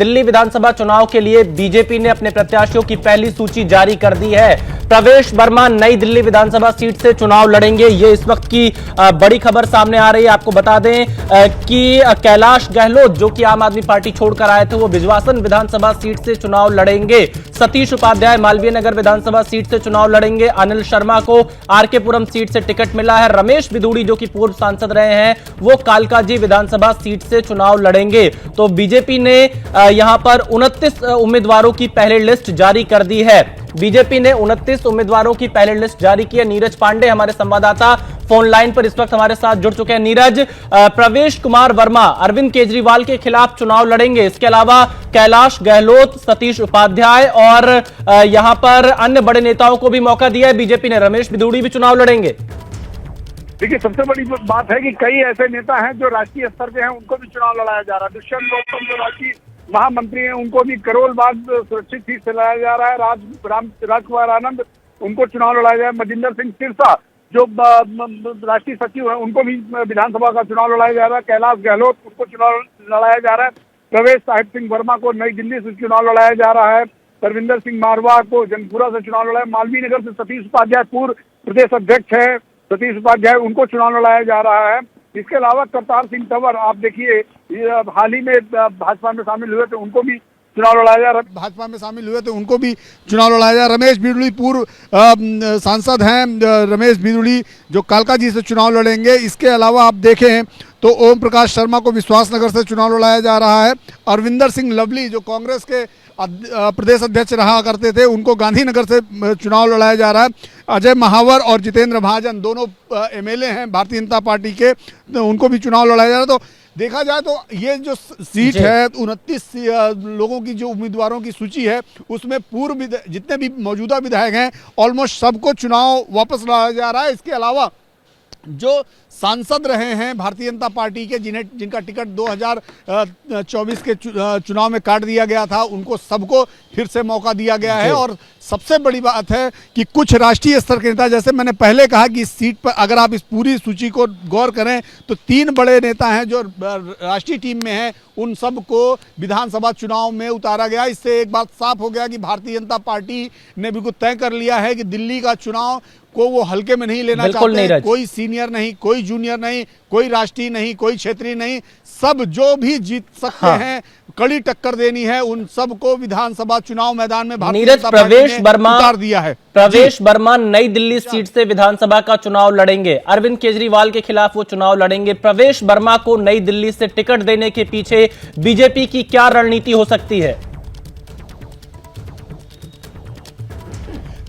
दिल्ली विधानसभा चुनाव के लिए बीजेपी ने अपने प्रत्याशियों की पहली सूची जारी कर दी है। प्रवेश वर्मा नई दिल्ली विधानसभा सीट से चुनाव लड़ेंगे, ये इस वक्त की बड़ी खबर सामने आ रही है। आपको बता दें कि कैलाश गहलोत जो कि आम आदमी पार्टी छोड़कर आए थे, वो बिजवासन विधानसभा सीट से चुनाव लड़ेंगे। सतीश उपाध्याय मालवीय नगर विधानसभा सीट से चुनाव लड़ेंगे। अनिल शर्मा को आरकेपुरम सीट से टिकट मिला है। रमेश बिधूड़ी जो कि पूर्व सांसद रहे हैं, वो कालकाजी विधानसभा सीट से चुनाव लड़ेंगे। तो बीजेपी ने यहां पर 29 उम्मीदवारों की पहली लिस्ट जारी कर दी है। बीजेपी ने 29 उम्मीदवारों की पहली लिस्ट जारी की है। नीरज पांडे हमारे संवाददाता फोन लाइन पर इस वक्त हमारे साथ जुड़ चुके हैं। नीरज, प्रवेश कुमार वर्मा अरविंद केजरीवाल के खिलाफ चुनाव लड़ेंगे, इसके अलावा कैलाश गहलोत, सतीश उपाध्याय और यहां पर अन्य बड़े नेताओं को भी मौका दिया है बीजेपी ने। रमेश बिधूड़ी भी चुनाव लड़ेंगे। देखिए, सबसे बड़ी बात है कि कई ऐसे नेता हैं जो राष्ट्रीय स्तर पे हैं, उनको भी चुनाव लड़ाया जा रहा है। दुष्यंत गौतम जो राष्ट्रीय महामंत्री हैं, उनको भी करोल बाग सुरक्षित सीट से लड़ाया जा रहा है। राजकुमार आनंद, उनको चुनाव लड़ाया जा रहा है। मजिंदर सिंह सिरसा जो राष्ट्रीय सचिव हैं, उनको भी विधानसभा का चुनाव लड़ाया जा रहा है। कैलाश गहलोत, उनको चुनाव लड़ाया जा रहा है। प्रवेश साहिब सिंह वर्मा को नई दिल्ली से चुनाव लड़ाया जा रहा है। परविंदर सिंह मारवा को जंगपुरा से चुनाव लड़ाया। मालवीय नगर से सतीश उपाध्याय पूर्व प्रदेश अध्यक्ष है, सतीश उपाध्याय, उनको चुनाव लड़ाया जा रहा है। इसके अलावा करतार सिंह तंवर, आप देखिए हाल ही में भाजपा में शामिल हुए थे, उनको भी चुनाव लड़ाया जा रहा है। भाजपा में शामिल हुए थे, उनको भी चुनाव लड़ाया जा रहा है। रमेश बिधूड़ी पूर्व सांसद हैं, रमेश बिधूड़ी जो कालकाजी से चुनाव लड़ेंगे। इसके अलावा आप देखें तो ओम प्रकाश शर्मा को विश्वासनगर से चुनाव लड़ाया जा रहा है। अरविंदर सिंह लवली जो कांग्रेस के प्रदेश अध्यक्ष रहा करते थे, उनको गांधीनगर से चुनाव लड़ाया जा रहा है। अजय महावर और जितेंद्र महाजन दोनों एमएलए हैं भारतीय जनता पार्टी के, तो उनको भी चुनाव लड़ाया जा रहा है। तो देखा जाए तो ये जो सीट है, 29 लोगों की जो उम्मीदवारों की सूची है, उसमें पूर्व जितने भी मौजूदा विधायक हैं ऑलमोस्ट सबको चुनाव वापस लाया जा रहा है। इसके अलावा जो सांसद रहे हैं भारतीय जनता पार्टी के, जिनका टिकट 2024 के चुनाव में काट दिया गया था, उनको सबको फिर से मौका दिया गया है। और सबसे बड़ी बात है कि कुछ राष्ट्रीय स्तर के नेता, जैसे मैंने पहले कहा कि इस सीट पर अगर आप इस पूरी सूची को गौर करें तो 3 बड़े नेता हैं जो राष्ट्रीय टीम में हैं, उन सबको विधानसभा चुनाव में उतारा गया। इससे एक बात साफ हो गया कि भारतीय जनता पार्टी ने बिल्कुल तय कर लिया है कि दिल्ली का चुनाव को वो हल्के में नहीं लेना चाहते। कोई सीनियर नहीं, कोई जूनियर नहीं, कोई राष्ट्रीय नहीं, कोई क्षेत्रीय नहीं, सब जो भी जीत सकते हैं, कड़ी टक्कर देनी है, उन सबको विधानसभा चुनाव मैदान में भारतीय जनता पार्टी ने उतार दिया है। प्रवेश वर्मा नई दिल्ली सीट से विधानसभा का चुनाव लड़ेंगे। अरविंद केजरीवाल के खिलाफ वो चुनाव लड़ेंगे। प्रवेश वर्मा को नई दिल्ली से टिकट देने के पीछे बीजेपी की क्या रणनीति हो सकती है?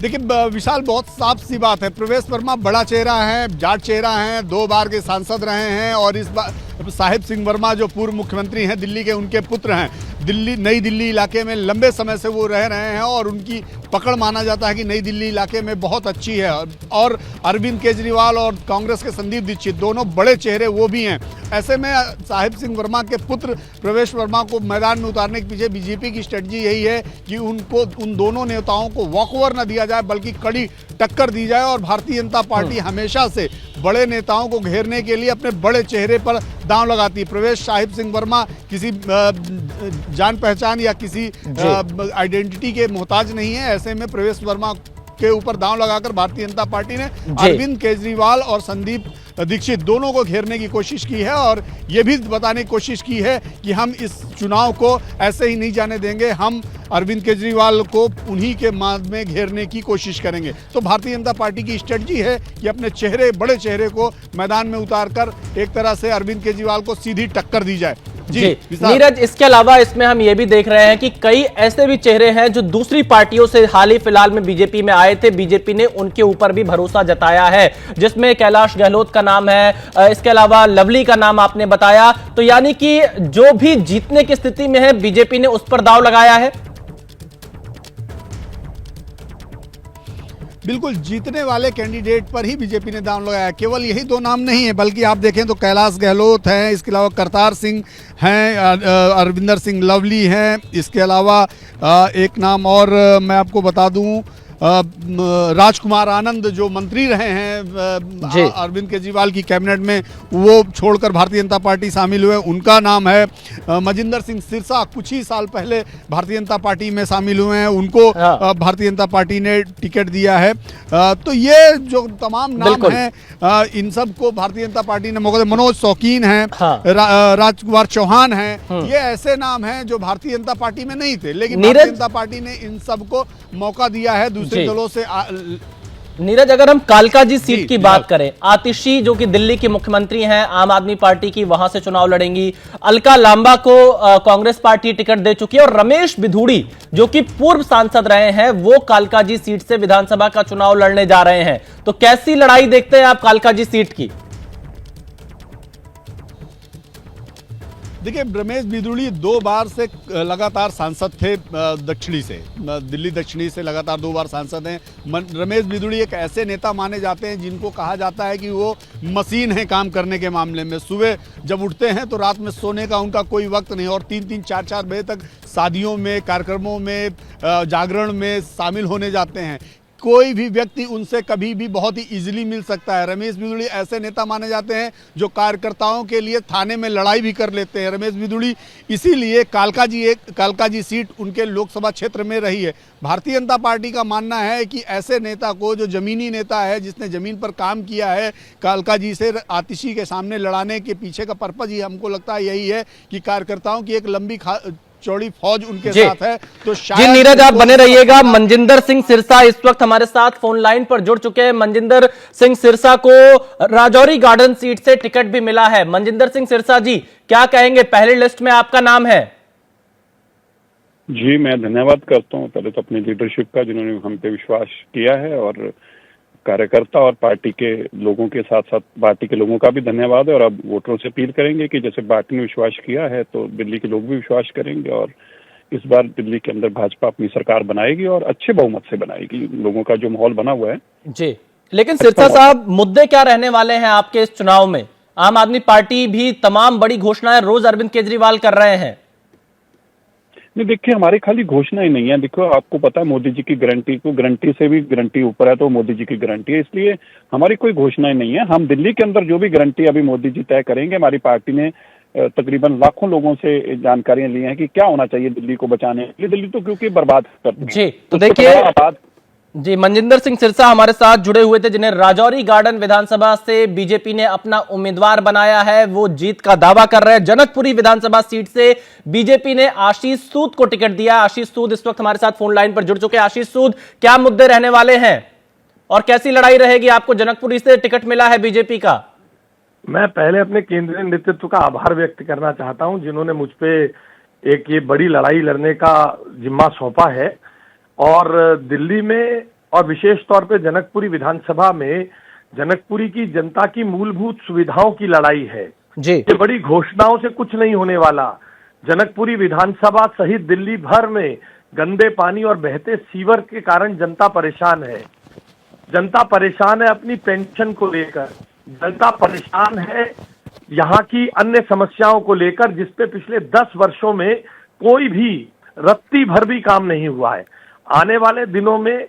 देखिए विशाल, बहुत साफ सी बात है, प्रवेश वर्मा बड़ा चेहरा है, जाट चेहरा है, 2 बार के सांसद रहे हैं और इस बार साहिब सिंह वर्मा जो पूर्व मुख्यमंत्री हैं दिल्ली के, उनके पुत्र हैं। नई दिल्ली इलाके में लंबे समय से वो रह रहे हैं और उनकी पकड़ माना जाता है कि नई दिल्ली इलाके में बहुत अच्छी है। और अरविंद केजरीवाल और कांग्रेस के संदीप दीक्षित, दोनों बड़े चेहरे वो भी हैं। ऐसे में साहिब सिंह वर्मा के पुत्र प्रवेश वर्मा को मैदान में उतारने के पीछे बीजेपी की स्ट्रेटजी यही है कि उन दोनों नेताओं को वॉकओवर न दिया जाए, बल्कि कड़ी टक्कर दी जाए। और भारतीय जनता पार्टी हमेशा से बड़े नेताओं को घेरने के लिए अपने बड़े चेहरे पर दांव लगाती है। प्रवेश साहिब सिंह वर्मा किसी जान पहचान या किसी आइडेंटिटी के मोहताज नहीं है। ऐसे में प्रवेश वर्मा के ऊपर दांव लगाकर भारतीय जनता पार्टी ने अरविंद केजरीवाल और संदीप दीक्षित दोनों को घेरने की कोशिश की है और ये भी बताने की कोशिश की है कि हम इस चुनाव को ऐसे ही नहीं जाने देंगे, हम अरविंद केजरीवाल को उन्हीं के मार्ग में घेरने की कोशिश करेंगे। तो भारतीय जनता पार्टी की स्ट्रेटजी है कि अपने बड़े चेहरे को मैदान में उतारकर एक तरह से अरविंद केजरीवाल को सीधी टक्कर दी जाए। जी नीरज, इसके अलावा इसमें हम ये भी देख रहे हैं कि कई ऐसे भी चेहरे हैं जो दूसरी पार्टियों से हाल ही फिलहाल में बीजेपी में आए थे, बीजेपी ने उनके ऊपर भी भरोसा जताया है, जिसमें कैलाश गहलोत का नाम है, इसके अलावा लवली का नाम आपने बताया। तो यानी कि जो भी जीतने की स्थिति में है, बीजेपी ने उस पर दांव लगाया है। बिल्कुल, जीतने वाले कैंडिडेट पर ही बीजेपी ने दांव लगाया। केवल यही 2 नाम नहीं है, बल्कि आप देखें तो कैलाश गहलोत हैं, इसके अलावा करतार सिंह हैं, अरविंदर सिंह लवली हैं, इसके अलावा एक नाम और मैं आपको बता दूं, राजकुमार आनंद जो मंत्री रहे हैं अरविंद केजरीवाल की कैबिनेट में, वो छोड़कर भारतीय जनता पार्टी शामिल हुए, उनका नाम है। मजिंदर सिंह सिरसा कुछ ही साल पहले भारतीय जनता पार्टी में शामिल हुए हैं, उनको भारतीय जनता पार्टी ने टिकट दिया है। तो ये जो तमाम नाम हैं, इन सब को भारतीय जनता पार्टी ने मौका दिया। मनोज शौकीन हैं, राजकुमार चौहान हैं, ये ऐसे नाम हैं जो भारतीय जनता पार्टी में नहीं थे, लेकिन भारतीय जनता पार्टी ने इन सबको मौका दिया है दूसरे दलों से। नीरज, अगर हम कालका जी सीट की बात करें, आतिशी जो कि दिल्ली की मुख्यमंत्री हैं, आम आदमी पार्टी की, वहां से चुनाव लड़ेंगी। अलका लांबा को कांग्रेस पार्टी टिकट दे चुकी है, और रमेश बिधूड़ी जो कि पूर्व सांसद रहे हैं, वो कालका जी सीट से विधानसभा का चुनाव लड़ने जा रहे हैं। तो कैसी लड़ाई देखते हैं आप कालका जी सीट की? देखिए, रमेश बिधूड़ी 2 बार से लगातार सांसद थे दक्षिणी से, दिल्ली दक्षिणी से लगातार 2 बार सांसद हैं। रमेश बिधूड़ी एक ऐसे नेता माने जाते हैं जिनको कहा जाता है कि वो मशीन है काम करने के मामले में। सुबह जब उठते हैं तो रात में सोने का उनका कोई वक्त नहीं, और 3-3, 4-4 बजे तक शादियों में, कार्यक्रमों में, जागरण में शामिल होने जाते हैं। कोई भी व्यक्ति उनसे कभी भी बहुत ही इजीली मिल सकता है। रमेश बिधूड़ी ऐसे नेता माने जाते हैं जो कार्यकर्ताओं के लिए थाने में लड़ाई भी कर लेते हैं। रमेश बिधूड़ी इसीलिए कालका जी सीट उनके लोकसभा क्षेत्र में रही है। भारतीय जनता पार्टी का मानना है कि ऐसे नेता को, जो जमीनी नेता है, जिसने जमीन पर काम किया है, कालका जी से आतिशी के सामने लड़ाने के पीछे का पर्पज ही हमको लगता है यही है कि कार्यकर्ताओं की एक लंबी चौड़ी फौज उनके साथ है। तो जी नीरज, आप बने रहिएगा। मनजिंदर सिंह सिरसा इस वक्त हमारे साथ फोन लाइन पर जुड़ चुके हैं। मनजिंदर सिंह सिरसा को राजौरी गार्डन सीट से टिकट भी मिला है। मनजिंदर सिंह सिरसा जी, क्या कहेंगे? पहली लिस्ट में आपका नाम है। जी, मैं धन्यवाद करता हूँ पहले तो अपनी लीडरशिप का, जिन्होंने हम पे विश्वास किया है, और कार्यकर्ता और पार्टी के लोगों के साथ साथ पार्टी के लोगों का भी धन्यवाद है। और अब वोटरों से अपील करेंगे कि जैसे पार्टी ने विश्वास किया है तो दिल्ली के लोग भी विश्वास करेंगे, और इस बार दिल्ली के अंदर भाजपा अपनी सरकार बनाएगी और अच्छे बहुमत से बनाएगी। लोगों का जो माहौल बना हुआ है जी। लेकिन सिरसा साहब, मुद्दे क्या रहने वाले हैं आपके इस चुनाव में? आम आदमी पार्टी भी तमाम बड़ी घोषणाएं रोज अरविंद केजरीवाल कर रहे हैं। नहीं, देखिए, हमारी खाली घोषणा ही नहीं है। देखो, आपको पता है मोदी जी की गारंटी से भी गारंटी ऊपर है, तो मोदी जी की गारंटी है, इसलिए हमारी कोई घोषणाएं नहीं है। हम दिल्ली के अंदर जो भी गारंटी अभी मोदी जी तय करेंगे, हमारी पार्टी ने तकरीबन लाखों लोगों से जानकारियां ली हैं कि क्या होना चाहिए दिल्ली को बचाने के लिए। दिल्ली तो क्योंकि बर्बाद करती है जी। तो देखिए जी, मनजिंदर सिंह सिरसा हमारे साथ जुड़े हुए थे, जिन्हें राजौरी गार्डन विधानसभा से बीजेपी ने अपना उम्मीदवार बनाया है। वो जीत का दावा कर रहे हैं। जनकपुरी विधानसभा सीट से बीजेपी ने आशीष सूद को टिकट दिया। आशीष सूद इस वक्त हमारे साथ फोन लाइन पर जुड़ चुके हैं। आशीष सूद, क्या मुद्दे रहने वाले हैं और कैसी लड़ाई रहेगी? आपको जनकपुरी से टिकट मिला है बीजेपी का। मैं पहले अपने केंद्रीय नेतृत्व का आभार व्यक्त करना चाहता हूं, जिन्होंने मुझ पे एक ये बड़ी लड़ाई लड़ने का जिम्मा सौंपा है। और दिल्ली में और विशेष तौर पे जनकपुरी विधानसभा में जनकपुरी की जनता की मूलभूत सुविधाओं की लड़ाई है जी। ये बड़ी घोषणाओं से कुछ नहीं होने वाला। जनकपुरी विधानसभा सहित दिल्ली भर में गंदे पानी और बहते सीवर के कारण जनता परेशान है। जनता परेशान है अपनी पेंशन को लेकर, जनता परेशान है यहाँ की अन्य समस्याओं को लेकर, जिसपे पिछले 10 वर्षों में कोई भी रत्ती भर भी काम नहीं हुआ है। आने वाले दिनों में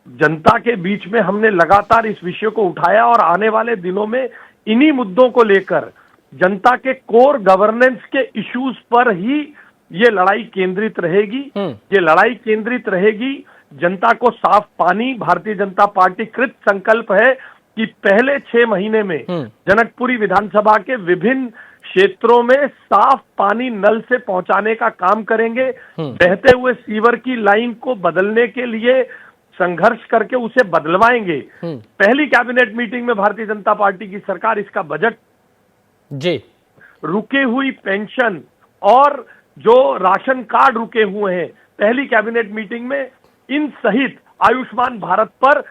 जनता के बीच में हमने लगातार इस विषय को उठाया, और आने वाले दिनों में इन्हीं मुद्दों को लेकर जनता के कोर गवर्नेंस के इश्यूज पर ही ये लड़ाई केंद्रित रहेगी। ये लड़ाई केंद्रित रहेगी। जनता को साफ पानी, भारतीय जनता पार्टी कृत संकल्प है कि पहले 6 महीने में जनकपुरी विधानसभा के विभिन्न क्षेत्रों में साफ पानी नल से पहुंचाने का काम करेंगे। बहते हुए सीवर की लाइन को बदलने के लिए संघर्ष करके उसे बदलवाएंगे। पहली कैबिनेट मीटिंग में भारतीय जनता पार्टी की सरकार इसका बजट जी, रुके हुई पेंशन और जो राशन कार्ड रुके हुए हैं, पहली कैबिनेट मीटिंग में इन सहित आयुष्मान भारत पर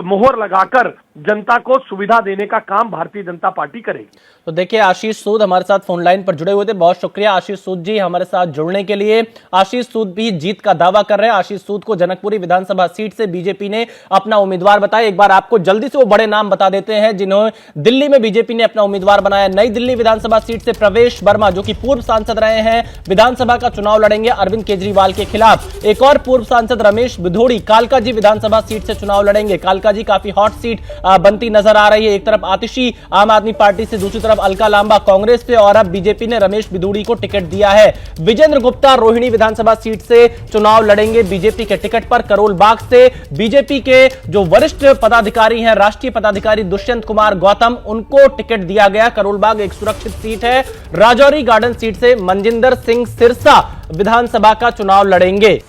मोहर लगाकर जनता को सुविधा देने का काम भारतीय जनता पार्टी करेगी। तो देखिए, आशीष सूद हमारे साथ फोन लाइन पर जुड़े हुए थे। बहुत शुक्रिया आशीष सूद जी हमारे साथ जुड़ने के लिए। आशीष सूद भी जीत का दावा कर रहे हैं। आशीष सूद को जनकपुरी विधानसभा सीट से बीजेपी ने अपना उम्मीदवार बताया। एक बार आपको जल्दी से वो बड़े नाम बता देते हैं जिन्होंने दिल्ली में बीजेपी ने अपना उम्मीदवार बनाया। नई दिल्ली विधानसभा सीट से प्रवेश वर्मा, जो कि पूर्व सांसद रहे हैं, विधानसभा का चुनाव लड़ेंगे अरविंद केजरीवाल के खिलाफ। एक और पूर्व सांसद रमेश बिधोड़ी कालकाजी विधानसभा सीट से चुनाव लड़ेंगे। कालकाजी काफी हॉट सीट बनती नजर आ रही है। एक तरफ आतिशी आम आदमी पार्टी से, दूसरी तरफ अलका लांबा कांग्रेस से, और अब बीजेपी ने रमेश बिधोड़ी को टिकट दिया है। विजेंद्र गुप्ता रोहिणी विधानसभा सीट से चुनाव लड़ेंगे बीजेपी के टिकट पर। करोल बाग से बीजेपी के जो वरिष्ठ पदाधिकारी हैं, राष्ट्रीय पदाधिकारी दुष्यंत कुमार गौतम, उनको टिकट दिया गया। करोल बाग एक सुरक्षित सीट है। राजौरी गार्डन सीट से मनजिंदर सिंह सिरसा विधानसभा का चुनाव लड़ेंगे।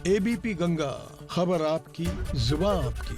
एबीपी गंगा, खबर आपकी, जुबान आपकी।